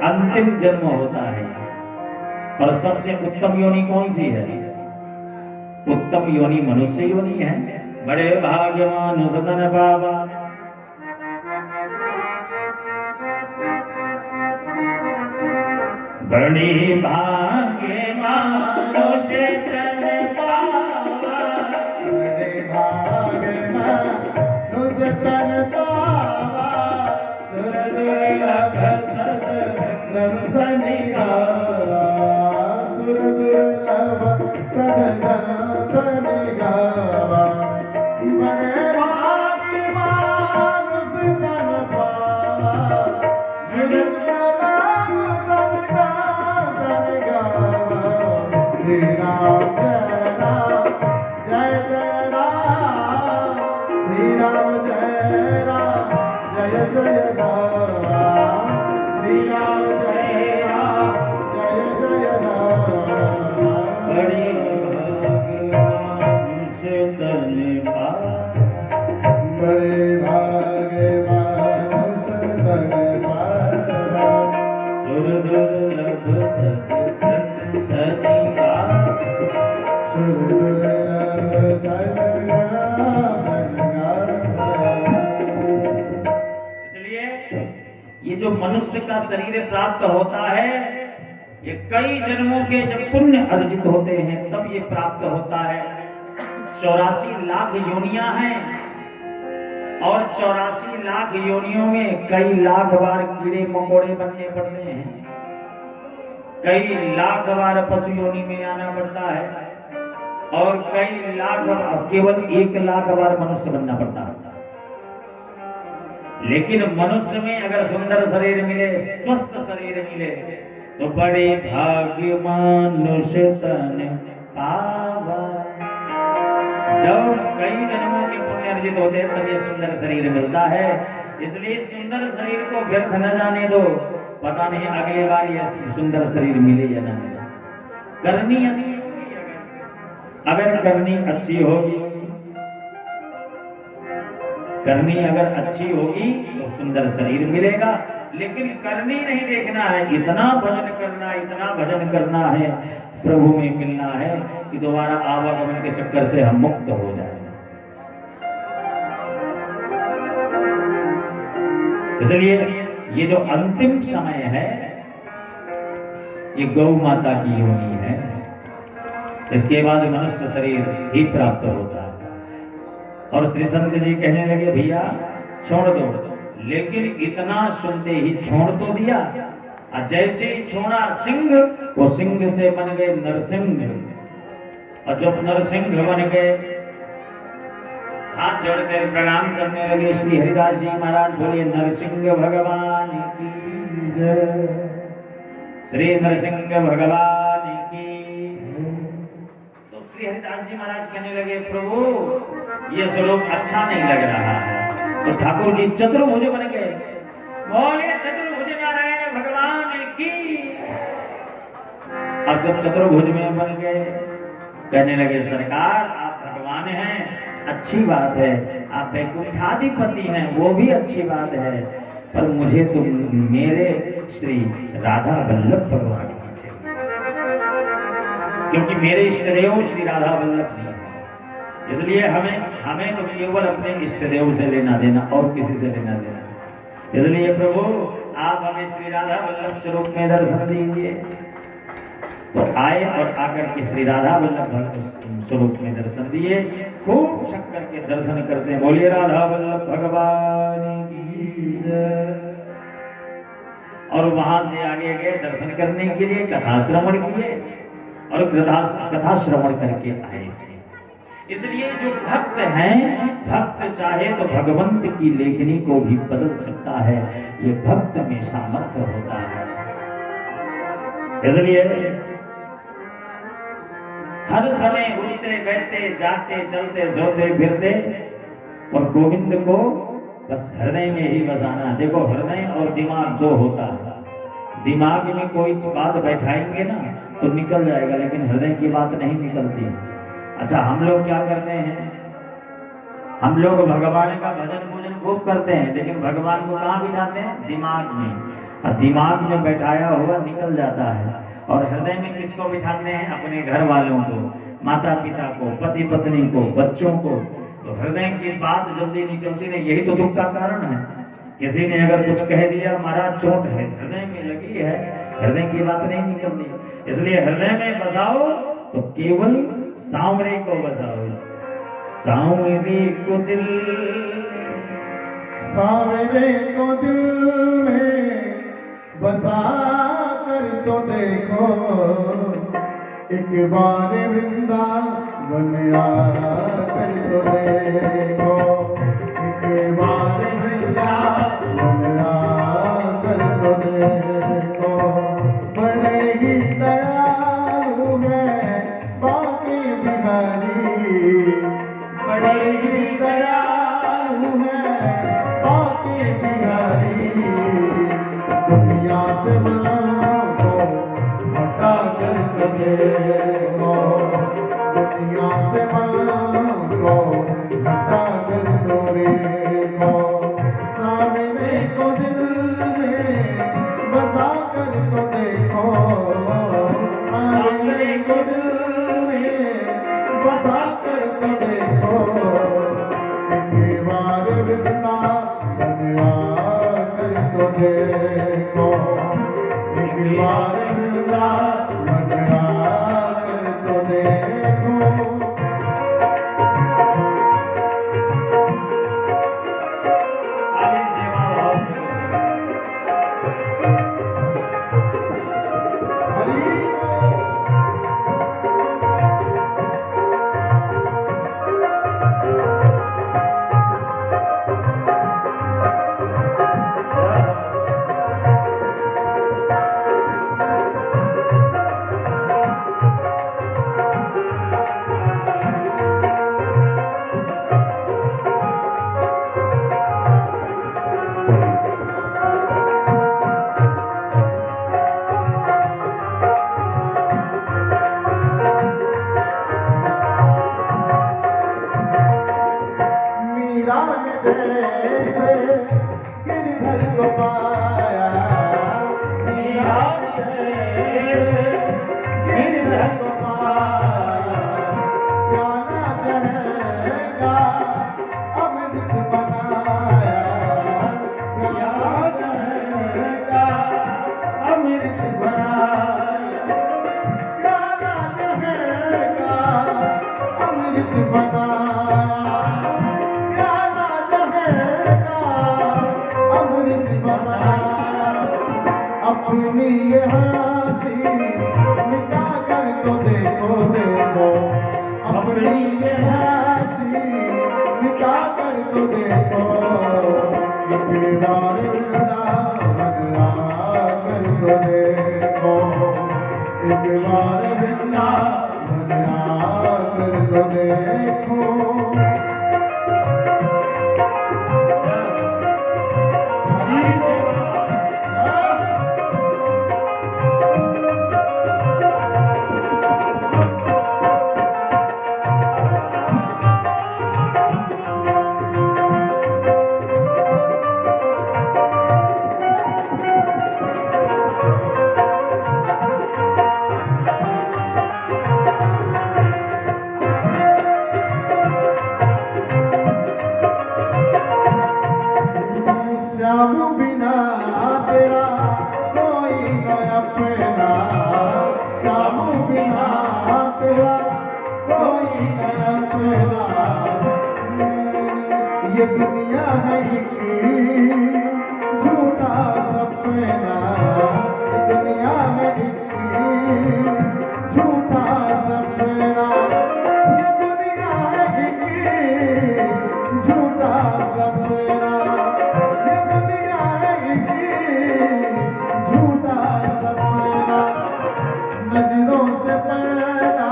Speaker 1: अंतिम जन्म होता है। और सबसे उत्तम योनि कौन सी है? उत्तम योनि मनुष्य योनि है। बड़े भाग्यवान सदन बाबा। बड़ी भाग्यवान से तन बाबा।
Speaker 2: बड़े भाग्यवान तन बाबा। सुर दुर्लभ सदगंधनि गावा। सुर दुर्लभ सदगंधनि गावा। बड़े भाग्यवान तन बाबा। सुर दुर्लभ सदगंधनि गावा। श्री राम जय राम, श्री राम जय राम, जय जय राम, श्री राम जय राम, जय जय राम।
Speaker 1: बड़ी भाग्यवान से तन बाबा।
Speaker 2: बड़े भाग्यवान सदन बाबा।
Speaker 1: सुर दुर्लभ सदगंधनि गावा।
Speaker 2: सुर दुर्लभ सदगंधनि गावा।
Speaker 1: इसलिए ये जो मनुष्य का शरीर प्राप्त होता है, ये कई जन्मों के जब पुण्य अर्जित होते हैं तब ये प्राप्त होता है। 84 लाख योनियां हैं और 84 लाख योनियों में कई लाख बार कीड़े मकोड़े बनने पड़ते हैं, कई लाख बार पशु योनि में आना पड़ता है और कई लाख केवल 1 लाख बार मनुष्य बनना पड़ता है। लेकिन मनुष्य में अगर सुंदर शरीर मिले, स्वस्थ शरीर मिले, तो बड़े भाग्य मनुष्य तन पावा। जब कई जन्मों के पुण्य अर्जित होते हैं तब ये सुंदर शरीर मिलता है। इसलिए सुंदर शरीर को व्यर्थ न जाने दो, पता नहीं अगली बार ये सुंदर शरीर मिले या न मिले। करनी अच्छी होगी, अगर करनी अच्छी होगी, करनी अगर अच्छी होगी तो सुंदर शरीर मिलेगा। लेकिन करनी नहीं देखना है, इतना भजन करना, इतना भजन करना है, प्रभु में मिलना है कि दोबारा आवागमन के चक्कर से हम मुक्त हो जाए। इसलिए ये जो अंतिम समय है ये गौ माता की योनि है। इसके बाद मनुष्य शरीर ही प्राप्त होता है। और श्री संत जी कहने लगे भैया छोड़ दो, लेकिन इतना सुनते ही छोड़ तो दिया। और जैसे ही छोड़ा सिंह, वो सिंह से बन गए नरसिंह। और जब नरसिंह बन गए, हाथ जोड़कर प्रणाम करने लगे। श्री हरिदास जी महाराज बोले नरसिंह भगवान की जय, श्री नरसिंह भगवान की। तो श्री हरिदास जी महाराज कहने लगे प्रभु ये स्वरूप अच्छा नहीं लग रहा है। तो ठाकुर जी चतुर्भुज बन गए, बोले चतुर्भुज नारायण भगवान की। अब जब चतुर्भुज में बन गए, कहने लगे सरकार आप भगवान हैं, अच्छी बात है, आप वैकुंठाधिपति हैं, वो भी अच्छी बात है, पर मुझे तो मेरे श्री राधा वल्लभ भगवान की चाहिए, क्योंकि मेरे इष्टदेव श्री राधा वल्लभ जी हैं। इसलिए हमें तो केवल अपने इष्टदेव से लेना देना और किसी से लेना देना। इसलिए प्रभु आप हमें श्री राधा वल्लभ स्वरूप में दर्शन दीजिए। तो आए और आकर के श्री राधा वल्लभ स्वरूप में दर्शन दिए। खूब शंकर के दर्शन करते हैं, बोलिए राधा वल्लभ भगवान की जय। और वहां से आगे गए दर्शन करने के लिए, कथा श्रवण किए और कथा श्रवण करके आए। इसलिए जो भक्त हैं, भक्त चाहे तो भगवंत की लेखनी को भी बदल सकता है, ये भक्त में सामर्थ्य होता है। इसलिए हर समय उठते बैठते जागते चलते सोते फिरते और गोविंद को बस हृदय में ही बसाना। देखो हृदय और दिमाग दो होता है। दिमाग में कोई बात बैठाएंगे ना तो निकल जाएगा, लेकिन हृदय की बात नहीं निकलती। अच्छा हम लोग क्या करते हैं, हम लोग भगवान का भजन पूजन खूब करते हैं, लेकिन भगवान को कहाँ बिठाते हैं? दिमाग में। और दिमाग में बैठाया हुआ निकल जाता है। और हृदय में किसको बिठाते हैं? अपने घर वालों को, माता पिता को, पति पत्नी को, बच्चों को। तो हृदय की बात जल्दी निकलती नहीं, यही तो दुख का कारण है। किसी ने अगर कुछ कह दिया, महाराज चोट है, हृदय में लगी है, हृदय की बात नहीं निकलती। इसलिए हृदय में बसाओ तो केवल सांवरे को बसाओ। सांवरे को दिल,
Speaker 2: सांवरे को दिल में बसा कर तो देखो, एक बार वृंदावन आकर तो देखो, एक बार वृंदावन आकर तो देखो। बड़े ही दयालु है बांके बिहारी, बड़े ही दयालु है बांके बिहारी। दुनिया से मनों को हटा कर तो देखो, दुनिया से मनों को हटा कर तो देखो। सामने को दिल में बसा कर तो देखो, सामने को दिल में बसा कर तो देखो। एक बार वृंदावन आकर तो देखो, एक बार वृंदावन आकर तो देखो।
Speaker 1: आगे सेवा भाव से
Speaker 2: हरि मीरा ने जैसे गिरधर को पाया, मीरा ने जैसे गिरधर को पाया। प्याला जहर का अमृत बनाया, प्याला जहर का अमृत बनाया, प्याला जहर का अमृत बनाया, प्याला जहर का अमृत बनाया। अपनी ये हंसी मिटा कर तो देखो देखो, अपनी ये हंसी मिटा कर तो देखो। एक बार वृंदावन आकर तो देखो, एक बार वृंदावन आकर तो देखो। श्याम बिना तेरा कोई न अपना, श्याम बिना तेरा कोई न अपना। ये दुनिया है एक झूठा सपना, ये दुनिया है एक झूठा सपना, ये दुनिया है एक झूठा सपना। नजरों से पर्दा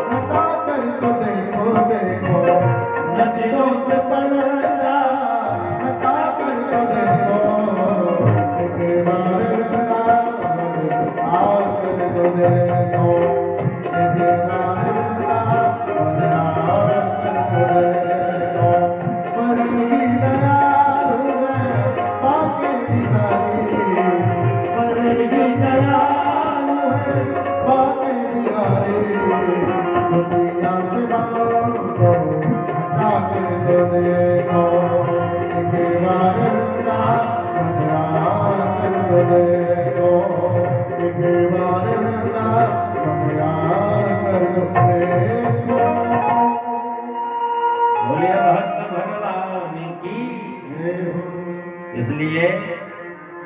Speaker 2: हटा कर तो देखो देखो, नजरों से पर्दा
Speaker 1: बोलिए भक्त भगवान की। इसलिए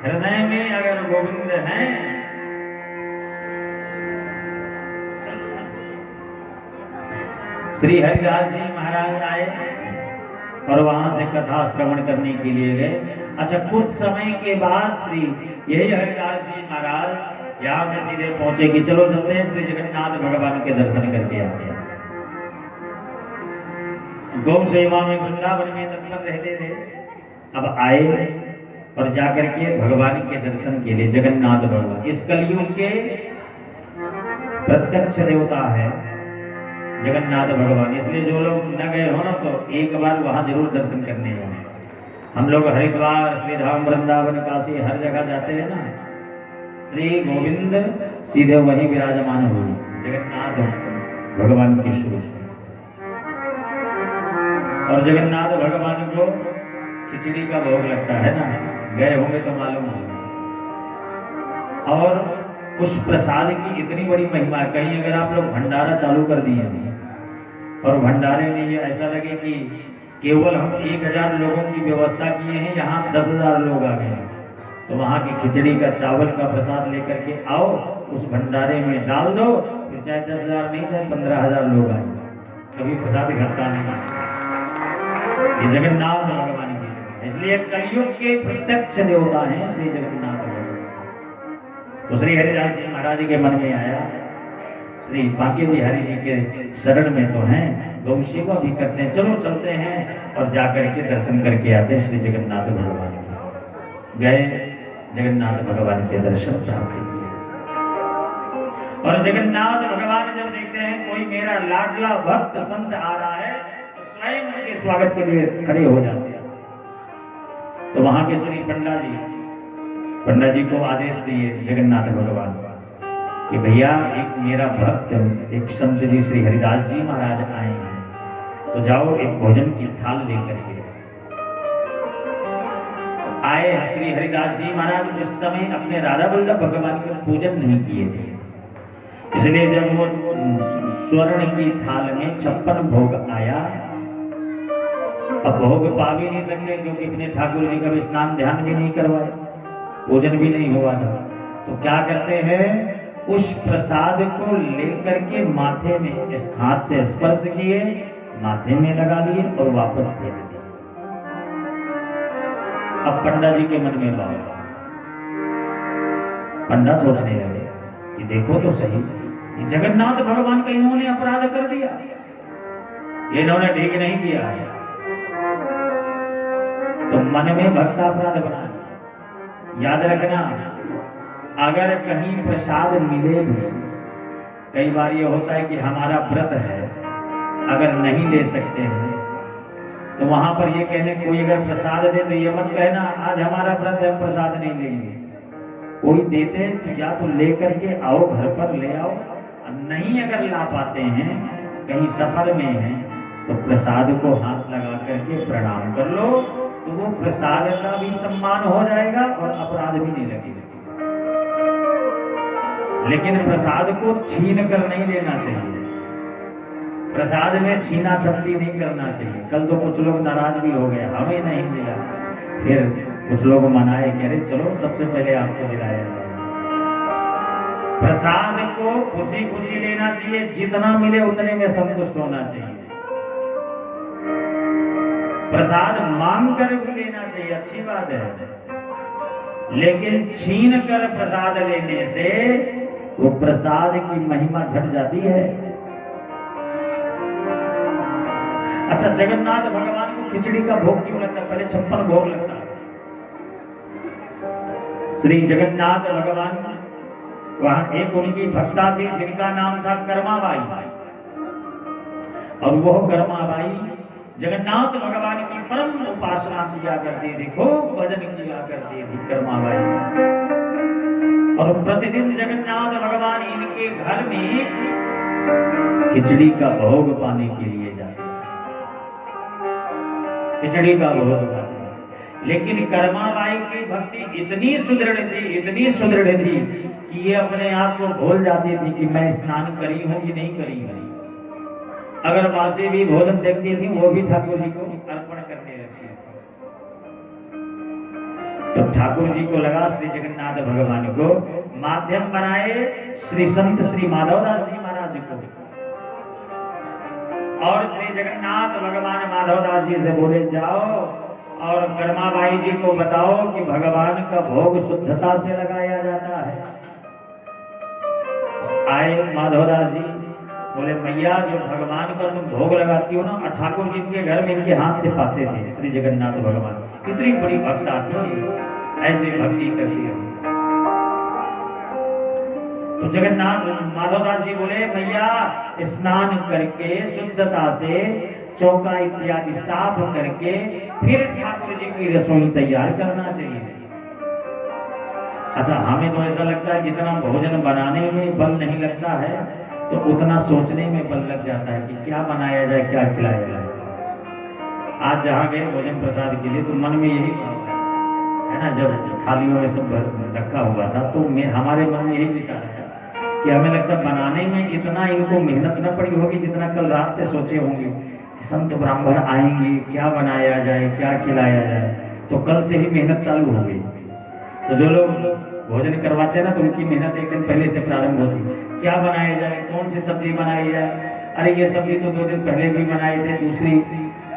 Speaker 1: हृदय में अगर गोविंद हैं श्री हरिदास जी महाराज आए और वहां से कथा श्रवण करने के लिए गए। अच्छा, कुछ समय के बाद श्री यही हरिदास जी महाराज यहाँ से सीधे पहुंचे कि चलो चलते हैं श्री जगन्नाथ भगवान के दर्शन करके आते हैं। गौ सेवा में वृंदावन में तत्पर रहते थे। अब आए और जाकर के भगवान के दर्शन के लिए जगन्नाथ भगवान इस कलयुग के प्रत्यक्ष देवता है जगन्नाथ भगवान। इसलिए जो लोग न गए हो ना तो एक बार वहां जरूर दर्शन करने जाए। हम लोग हरिद्वार, श्रीधाम, वृंदावन, काशी हर जगह जाते हैं ना, श्री गोविंद सीधे वहीं विराजमान हुए जगन्नाथ भगवान की शुरू। और जगन्नाथ भगवान को खिचड़ी का भोग लगता है ना, गए होंगे तो मालूम होगा। और उस प्रसाद की इतनी बड़ी महिमा है, कहीं अगर आप लोग भंडारा चालू कर दिए और भंडारे में ये ऐसा लगे कि केवल हम 1000 लोगों की व्यवस्था किए हैं, यहाँ 10,000 लोग आ गए, तो वहाँ की खिचड़ी का चावल का प्रसाद लेकर के आओ, उस भंडारे में डाल दो, फिर चाहे 10,000 नहीं चाहे 15,000 लोग आए, कभी प्रसाद घटता नहीं। ये जगन्नाथ भगवान की, इसलिए कलयुग के प्रत्यक्ष देवता हैं श्री जगन्नाथ भगवान। तो श्री हरिदास जी महाराज के मन में आया श्री बांके बिहारी जी के शरण में तो हैं, गौ सेवा भी करते हैं, चलो चलते हैं और जाकर के दर्शन करके आते हैं श्री जगन्नाथ भगवान के। गए, जगन्नाथ भगवान के दर्शन प्राप्त किए। और जगन्नाथ भगवान जब देखते हैं कोई मेरा लाडला भक्त संत आ रहा है तो स्वयं उनके स्वागत के लिए खड़े हो जाते हैं। तो वहां के श्री पंडा जी को आदेश दिए जगन्नाथ भगवान कि भैया एक मेरा भक्त, एक संत जी श्री हरिदास जी महाराज आए हैं, तो जाओ एक भोजन की थाल लेकर के आए। श्री हरिदास जी महाराज उस समय अपने राधा वल्लभ भगवान का पूजन नहीं किए थे, इसलिए जब वो स्वर्ण की थाल में 56 भोग आया, अब भोग पा भी नहीं सकते क्योंकि अपने ठाकुर जी का भी स्नान ध्यान भी नहीं करवाए, भोजन भी नहीं हुआ था। तो क्या करते हैं, उस प्रसाद को लेकर के माथे में इस हाथ से स्पर्श किए, माथे में लगा लिए और वापस भेज दिए। अब पंडा जी के मन में बात, पंडा सोचने लगे कि देखो तो सही, ये जगन्नाथ भगवान का इन्होंने अपराध कर दिया, ये इन्होंने ठीक नहीं किया है। तो मन में भक्त अपराध बना। याद रखना, अगर कहीं प्रसाद मिले भी, कई बार ये होता है कि हमारा व्रत है, अगर नहीं ले सकते हैं तो वहां पर ये कहने कोई अगर प्रसाद दे तो ये मत कहना आज हमारा व्रत है प्रसाद नहीं लेंगे। कोई देते तो या तो लेकर के आओ, घर पर ले आओ, नहीं अगर ला पाते हैं, कहीं सफर में हैं, तो प्रसाद को हाथ लगा करके प्रणाम कर लो, तो वो प्रसाद का भी सम्मान हो जाएगा और अपराध भी नहीं लगेगा। लेकिन प्रसाद को छीन कर नहीं लेना चाहिए, प्रसाद में छीना छपटी नहीं करना चाहिए। कल तो कुछ लोग नाराज भी हो गए, हमें नहीं दिया, फिर कुछ लोग मनाए, कह रहे चलो सबसे पहले आपको दिलाया जाए। प्रसाद को खुशी खुशी लेना चाहिए, जितना मिले उतने में संतुष्ट होना चाहिए। प्रसाद मांग कर भी लेना चाहिए, अच्छी बात है, लेकिन छीन कर प्रसाद लेने से वो प्रसाद की महिमा घट जाती है। अच्छा, जगन्नाथ भगवान को खिचड़ी का भोग क्यों लगता है? पहले 56 भोग लगता है। श्री जगन्नाथ भगवान, वहां एक उनकी भक्ता थी जिनका नाम था कर्माबाई, और वो कर्माबाई जगन्नाथ भगवान की परम उपासना किया करती थी, खूब भजन किया करती थी कर्माबाई। और प्रतिदिन जगन्नाथ भगवान इनके घर में खिचड़ी का भोग पाने के लिए जाते, खिचड़ी का भोग पाते। लेकिन कर्माबाई की भक्ति इतनी सुदृढ़ थी कि ये अपने आप को भूल जाती थी कि मैं स्नान करी हूं कि नहीं करी हूं। अगर बासी भी भोजन देखती थी वो भी ठाकुर जी को अर्पण करने लगती थी। तो ठाकुर जी को लगा श्री जगन्नाथ भगवान को माध्यम बनाए श्री संत श्री माधवदास जी महाराज को, और श्री जगन्नाथ भगवान माधवदास जी से बोले जाओ और कर्माबाई जी को बताओ कि भगवान का भोग शुद्धता से लगाया जाता है। आए माधवदास जी बोले मैया जो भगवान का तुम भोग लगाती हो ना, ठाकुर जी के घर में इनके हाथ से पाते थे श्री जगन्नाथ भगवान। कितनी बड़ी भक्ता थी, ऐसी भक्ति करती है। तो जगन्नाथ माधवदास जी बोले मैया स्नान करके शुद्धता से चौका इत्यादि साफ करके फिर ठाकुर जी की रसोई तैयार करना चाहिए। अच्छा, हमें तो ऐसा लगता है जितना भोजन बनाने में बल नहीं लगता है तो उतना सोचने में बल लग जाता है कि क्या बनाया जाए, क्या खिलाया जाए। आज जहाँ गए भोजन प्रसाद के लिए तो मन में यही है ना, जब थालियों में सब रखा हुआ था तो हमारे मन में यही विचार है कि हमें लगता बनाने में इतना इनको मेहनत न पड़ी होगी जितना कल रात से सोचे होंगे। संत ब्राह्मण आएंगे, क्या बनाया जाए, क्या खिलाया जाए, तो कल से ही मेहनत चालू हो गई। तो जो लोग भोजन करवाते हैं ना तो उनकी मेहनत एक दिन पहले से प्रारंभ होती है। क्या बनाया जाए, कौन सी सब्जी बनाई जाए, अरे ये सब्जी तो 2 दिन पहले भी बनाए थे, दूसरी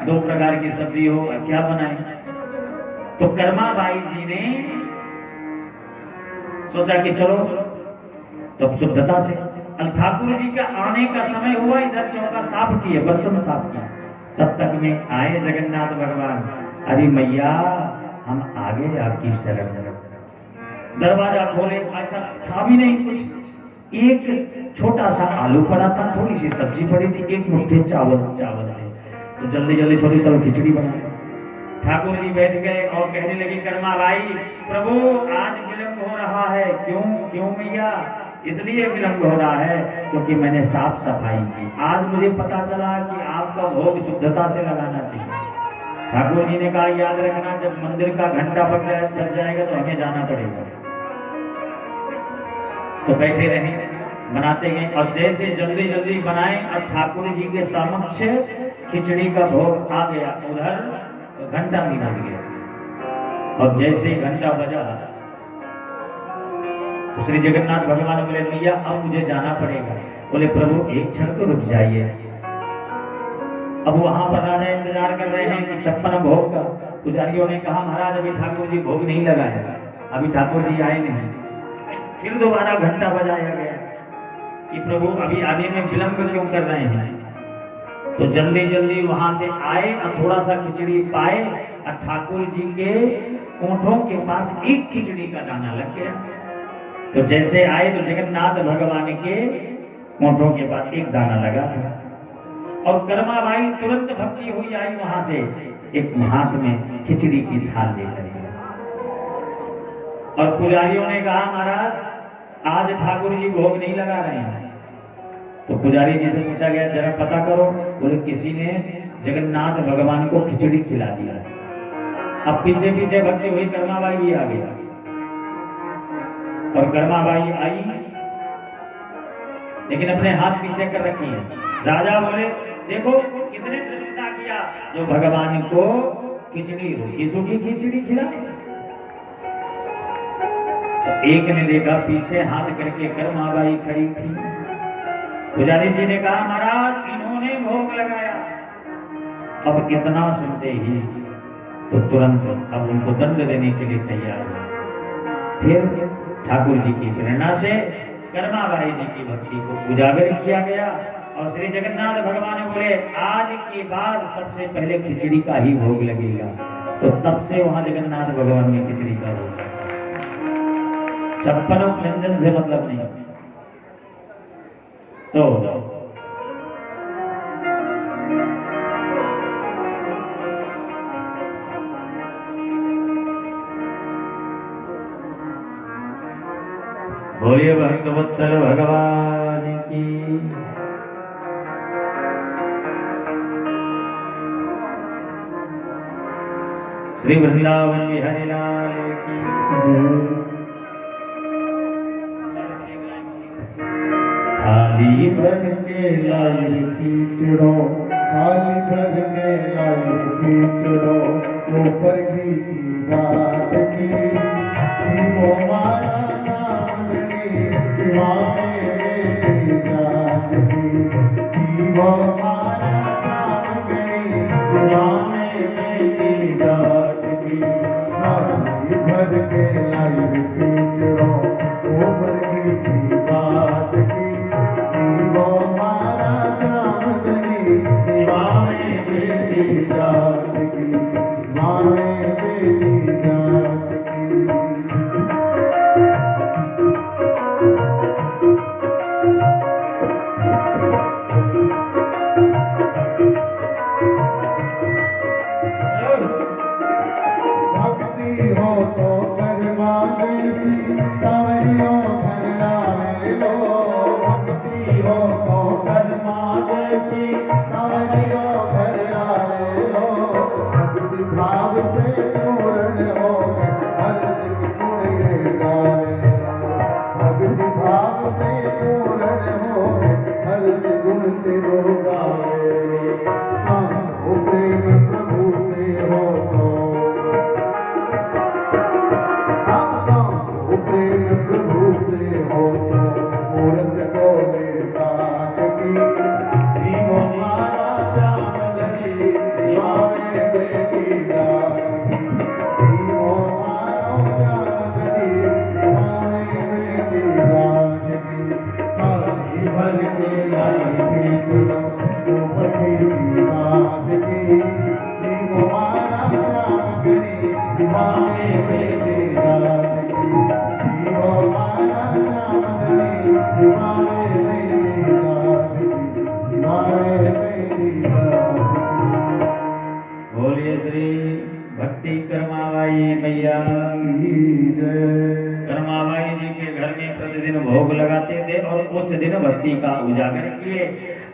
Speaker 1: 2 प्रकार की सब्जी हो, क्या बनाए। तो कर्माबाई जी ने सोचा कि चलो तो शुद्धता से ठाकुर जी का आने का समय हुआ, इधर चौका साफ किए, बर्तन साफ किए, तब तक में आए जगन्नाथ भगवान। अरे मैया हम आगे आपकी शरण। दरवाजा खोले, अच्छा था भी नहीं कुछ, एक छोटा सा आलू पड़ा था, थोड़ी सी सब्जी पड़ी थी, एक मुट्ठी चावल थे। तो जल्दी जल्दी सोची चलो खिचड़ी बना। ठाकुर जी बैठ गए और कहने लगे कर्माबाई प्रभु आज विलंब हो रहा है। क्यों मैया? इसलिए विलंब हो रहा है क्योंकि मैंने साफ सफाई की। आज मुझे पता चला कि आपका भोग शुद्धता से लगाना चाहिए। ठाकुर जी ने कहा याद रखना, जब मंदिर का घंटा बज जाएगा तो हमें जाना पड़ेगा। तो बैठे रहे, बनाते गए और जैसे जल्दी जल्दी बनाए और ठाकुर जी के समक्ष खिचड़ी का भोग आ गया, उधर घंटा भी बज गया। और जैसे घंटा बजा तो श्री जगन्नाथ भगवान बोले मैया अब मुझे जाना पड़ेगा। बोले प्रभु एक क्षण तो रुक जाइए। अब वहां पर राजा इंतजार कर रहे हैं कि 56 भोग का। पुजारियों ने कहा महाराज अभी ठाकुर जी भोग नहीं लगाया, अभी ठाकुर जी आए नहीं। फिर दोबारा घंटा बजाया गया कि प्रभु अभी आने में विलंब क्यों कर रहे हैं। तो जल्दी जल्दी वहां से आए और थोड़ा सा खिचड़ी पाए और ठाकुर जी के ओंठों के पास एक खिचड़ी का दाना लग गया। तो जैसे आए तो जगन्नाथ भगवान के ओंठों के पास एक दाना लगा था और कर्माबाई तुरंत भक्ति हुई आई वहां से एक हाथ में खिचड़ी की थाल लेकर। और पुजारियों ने कहा महाराज आज ठाकुर जी भोग नहीं लगा रहे हैं। तो पुजारी जी से पूछा गया जरा पता करो। बोले किसी ने जगन्नाथ भगवान को खिचड़ी खिला दिया। अब पीछे पीछे भक्ति हुई, कर्माबाई भी आ गई और कर्माबाई आई लेकिन अपने हाथ पीछे कर रखी है। राजा बोले देखो किसने दृष्टता किया, जो भगवान को खिचड़ी रूखी सूखी खिचड़ी खिलाए। तो एक ने देखा पीछे हाथ करके कर्माबाई खड़ी थी। पुजारी जी ने कहा महाराज इन्होंने भोग लगाया। अब इतना सुनते ही तो तुरंत अब उनको दंड देने के लिए तैयार हुए। फिर ठाकुर जी की प्रेरणा से कर्माबाई जी की भक्ति को उजागर किया गया और श्री जगन्नाथ भगवान बोले आज के बाद सबसे पहले खिचड़ी का ही भोग लगेगा। तो तब से वहां जगन्नाथ भगवान में खिचड़ी का भोग। 56 व्यंजन से मतलब नहीं। तो बोलिए भक्तवत्सल भगवान की। श्री वृंदावन बिहारी लाल की
Speaker 2: थाली भर के लाई खींचड़ो, थाली भर के लाई खींचड़ो, ऊपर की बात की वो मारा सामने दीवाने मेरी जात की वो मारा सामने दीवाने मेरी जात की थाली भर के लाई खींचड़ो, ऊपर की बात की वो मारा सामने दीवाने मेरी जात की दीवाने मेरी जात की। भक्ति हो तो कर्मा जैसी सावरियों घर लावे लो, भक्ति हो तो कर्मा जैसी सावरियों घर लावे लो, भक्ति भाव से पूर्ण हो हर सिख गुण ये गावे, भक्ति भाव से पूर्ण हो हर सिख गुण तेरो गावे, सांग प्रेम प्रभु से हो तो प्रेम प्रभु से हो तो मूर्त बोले बात की जीवो मारा सामने दीवाने बेटी जात की जीवो मारो सामने दीवाने बेटी जात की थाली भर के लाई खींचड़ो, ऊपर की बात की जीवो मारा सामने दीवाने बेटी जात की जीवो मारा सामने दीवाने मेरी जात की दीवाने मेरी जात की।
Speaker 1: बोलिए श्री भक्ति कर्माबाई मैया
Speaker 2: की जय।
Speaker 1: कर्माबाई जी के घर में प्रतिदिन भोग लगाते थे और उस दिन भक्ति का उजागर किए।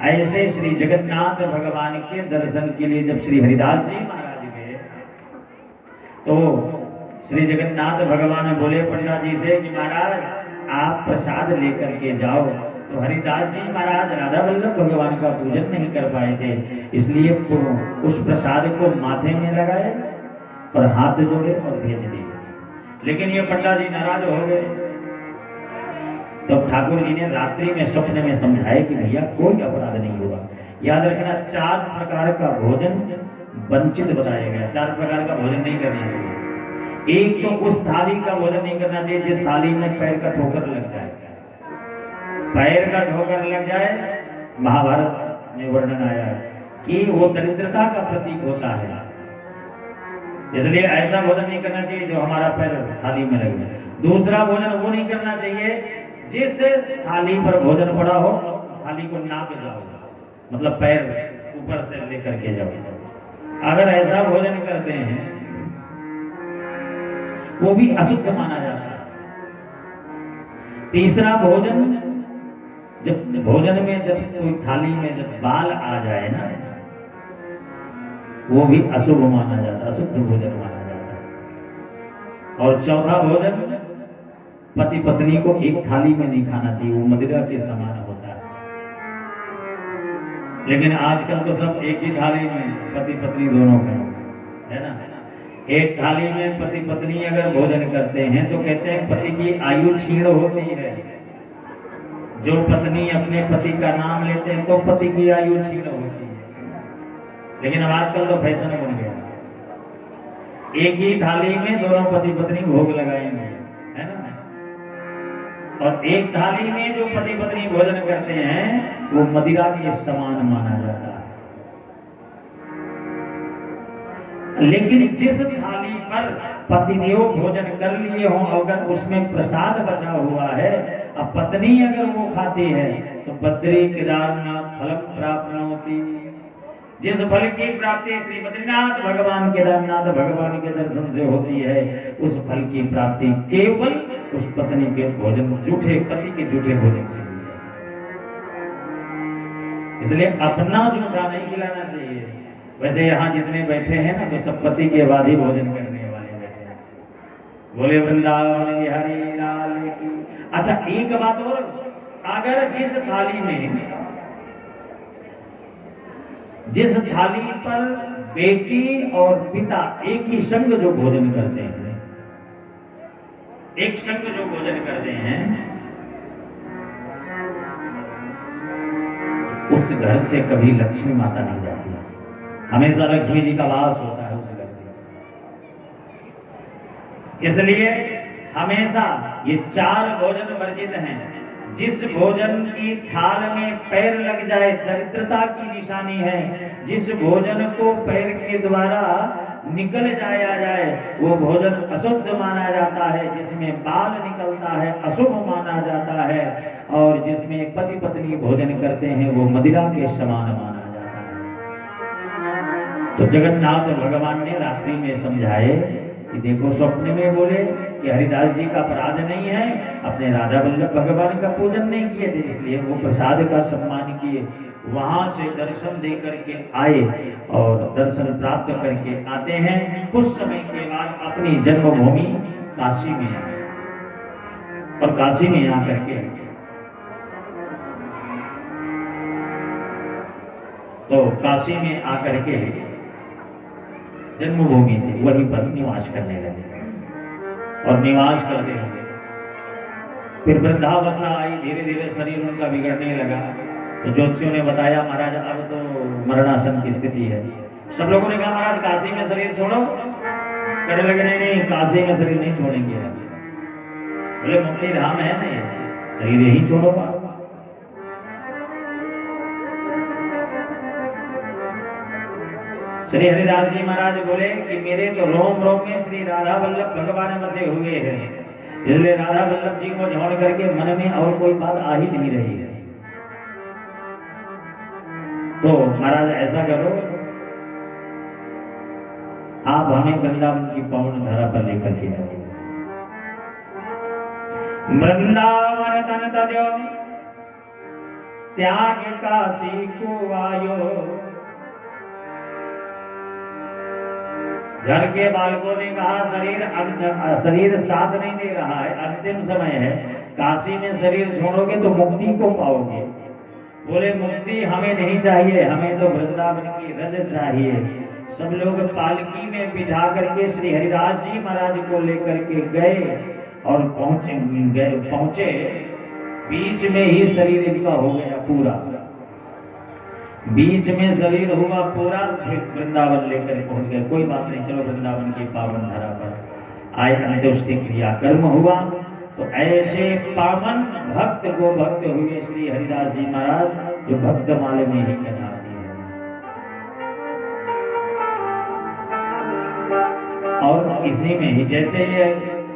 Speaker 1: ऐसे श्री जगन्नाथ भगवान के दर्शन के लिए जब श्री हरिदास जी महाराज गए तो श्री जगन्नाथ भगवान बोले पंडित जी से कि महाराज आप प्रसाद लेकर के जाओ। तो हरिदास जी महाराज राधा वल्लभ भगवान का पूजन नहीं कर पाए थे, इसलिए उस प्रसाद को माथे में लगाए और हाथ जोड़े और भेज दिए। लेकिन ये पंडित जी नाराज हो गए। तो ठाकुर जी ने रात्रि में स्वप्न में समझाए कि भैया कोई अपराध नहीं होगा। याद रखना 4 प्रकार का भोजन वंचित बताया गया, 4 प्रकार का भोजन नहीं करना चाहिए। एक तो उस थाली का भोजन नहीं करना चाहिए जिस थाली में पैर का ठोकर लग जाए। पैर का ठोकर लग जाए, महाभारत में वर्णन आया कि वो दरिद्रता का प्रतीक होता है, इसलिए ऐसा भोजन नहीं करना चाहिए जो हमारा पैर थाली में लग जाए। दूसरा भोजन वो नहीं करना चाहिए जिस थाली पर भोजन पड़ा हो थाली को नाप जाओ, मतलब पैर ऊपर से लेकर के जाओ। अगर ऐसा भोजन करते हैं वो भी अशुद्ध माना जाता है। तीसरा भोजन, जब भोजन में जब कोई थाली में जब बाल आ जाए ना, वो भी अशुभ माना जाता है, अशुद्ध भोजन माना जाता है। और चौथा भोजन, पति पत्नी को एक थाली में नहीं खाना चाहिए, वो मदिरा के समान होता है। लेकिन आजकल तो सब एक ही थाली में पति पत्नी दोनों खाते है ना। एक थाली में पति पत्नी अगर भोजन करते हैं तो कहते हैं पति की आयु क्षीण होती है। जो पत्नी अपने पति का नाम लेते हैं तो पति की आयु क्षीण होती है। लेकिन अब आजकल तो फैशन बन गया, एक ही थाली में दोनों पति पत्नी भोग लगाएंगे, है ना। और एक थाली में जो पति पत्नी भोजन करते हैं वो मदिरा के समान माना जाता है। लेकिन जिस थाली पर पतिदेव भोजन कर लिए हों, अगर उसमें प्रसाद बचा हुआ है, अब पत्नी अगर वो खाती है तो बद्री केदारनाथ फल प्राप्त होती। जिस फल की प्राप्ति श्री बद्रीनाथ भगवान केदारनाथ भगवान के दर्शन से होती है, उस फल की प्राप्ति केवल उस पत्नी के भोजन, झूठे पति के झूठे भोजन से होती है। इसलिए अपना झूठा नहीं खिलाना चाहिए, वैसे यहाँ जितने बैठे हैं ना तो सब पति के बाद ही भोजन करने वाले बैठे हैं। बोले वृंदावन बिहारी लाल की। अच्छा एक बात और, अगर जिस थाली पर बेटी और पिता एक ही संग जो भोजन करते हैं, एक संग जो भोजन करते हैं, उस घर से कभी लक्ष्मी माता नहीं जाती, हमेशा लक्ष्मी जी का वास होता है उस घर से। इसलिए हमेशा ये 4 भोजन वर्जित हैं। जिस भोजन की थाल में पैर लग जाए दरिद्रता की निशानी है, जिस भोजन को पैर के द्वारा निकल जाया जाए वो भोजन अशुद्ध माना जाता है, जिसमें बाल निकलता है अशुभ माना जाता है, और जिसमें पति पत्नी भोजन करते हैं वो मदिरा के समान माना जाता है। तो जगन्नाथ भगवान ने रात्रि में समझाए कि देखो, स्वप्न में बोले कि हरिदास जी का अपराध नहीं है, अपने राधा वल्लभ भगवान का पूजन नहीं किए थे, इसलिए वो प्रसाद का सम्मान किए। वहां से दर्शन दे करके आए और दर्शन प्राप्त करके आते हैं। कुछ समय के बाद अपनी जन्मभूमि काशी में आए और काशी में आकर के तो काशी में आकर के जन्मभूमि थी, वहीं पर निवास करने लगे और निवास करते रहे। फिर वृद्धावस्था आई, धीरे धीरे शरीर उनका बिगड़ने लगा। तो ज्योतिषियों ने बताया महाराज अब तो मरणासन की स्थिति है। सब लोगों ने कहा महाराज काशी में शरीर छोड़ो, कहने लगे नहीं काशी में शरीर नहीं छोड़ेंगे। बोले मुक्ति धाम है नहीं, शरीर यही छोड़ो। श्री हरिदास जी महाराज बोले कि मेरे तो रोम रोम में श्री राधा वल्लभ भगवान बसे हुए हैं, इसलिए राधा वल्लभ जी को छोड़ करके मन में और कोई बात आ ही नहीं रही है। तो महाराज ऐसा करो, आप हमें वृंदावन की पावन धरा पर लेकर के आओ। वृंदावन तन तजो त्याग काशी को आयो। घर के बालकों ने कहा शरीर साथ नहीं दे रहा है, अंतिम समय है, काशी में शरीर छोड़ोगे तो मुक्ति को पाओगे। बोले मुक्ति हमें नहीं चाहिए, हमें तो वृंदावन की रज चाहिए। सब लोग पालकी में बिठा करके श्री हरिदास जी महाराज को लेकर के गए और पहुंचे। बीच में ही शरीर इनका हो गया पूरा, बीच में शरीर हुआ पूरा, फिर वृंदावन लेकर पहुंच गए। कोई बात नहीं, चलो वृंदावन की पावन धरा पर आए। अंत्येष्टि क्रिया कर्म हुआ। तो ऐसे पावन भक्त को भक्त हुए श्री हरिदास जी महाराज, जो भक्त माले में ही कहलाते हैं। और इसी में ही जैसे ये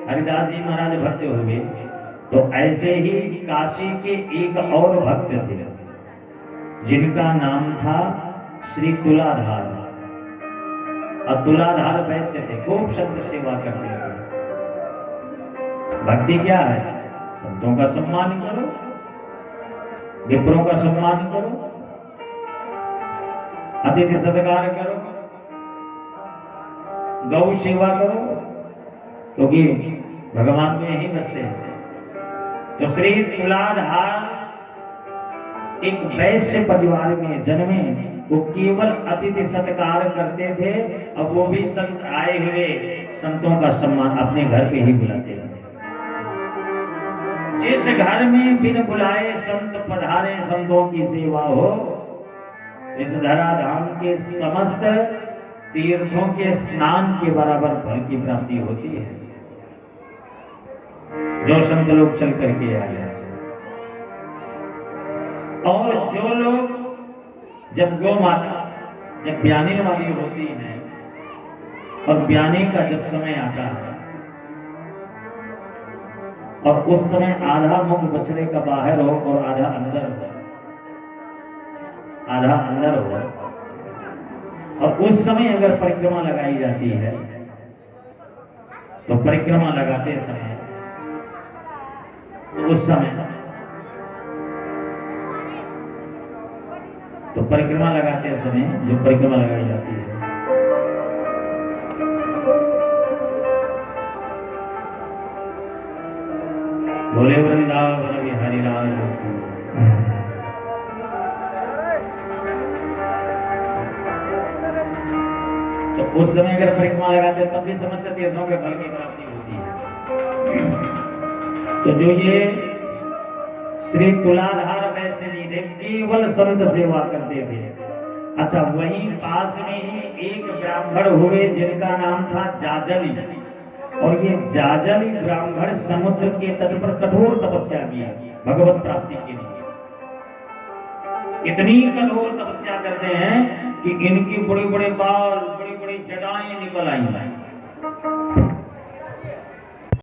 Speaker 1: हरिदास जी महाराज भक्त हुए, तो ऐसे ही काशी के एक और भक्त थे जिनका नाम था श्री तुलाधार। और तुलाधार वैसे थे, खूब संत सेवा करते थे। भक्ति क्या है? संतों का सम्मान करो, विप्रों का सम्मान करो, अतिथि सत्कार करो, गौ सेवा करो, क्योंकि भगवान में यही बसते हैं। तो श्री तुलाधार एक वैश्य परिवार में जन्मे, वो केवल अतिथि सत्कार करते थे। अब वो भी संत आए हुए संतों का सम्मान अपने घर पे ही बुलाते थे। जिस घर में बिन बुलाए संत पधारे, संतों की सेवा हो, इस धराधाम के समस्त तीर्थों के स्नान के बराबर फल की प्राप्ति होती है। जो संत लोग चल करके आए, और जो लोग जब गौ माता जब ब्याने वाली होती है और ब्याने का जब समय आता है और उस समय आधा मुख बछड़े का बाहर हो और आधा अंदर हो, आधा अंदर हो, और उस समय अगर परिक्रमा लगाई जाती है तो परिक्रमा लगाते समय उस समय तो परिक्रमा लगाते समय जो परिक्रमा लगाई जाती है, बोले वृंदावन बिहारी लाल। तो उस समय अगर परिक्रमा लगाते तब भी समस्त तीर्थों के फल की प्राप्ति होती है। तो जो ये श्री तुलाधार वैश्य जी ने केवल संत सेवा करते थे। अच्छा, वहीं पास में ही एक ब्राह्मण हुए जिनका नाम था जाजली, और ये जाजली ब्राह्मण समुद्र के तट पर कठोर तपस्या किया भगवत प्राप्ति के लिए। इतनी कठोर तपस्या करते हैं कि इनकी बड़े बड़े बाल, बड़ी बड़ी जटाएं निकल आई।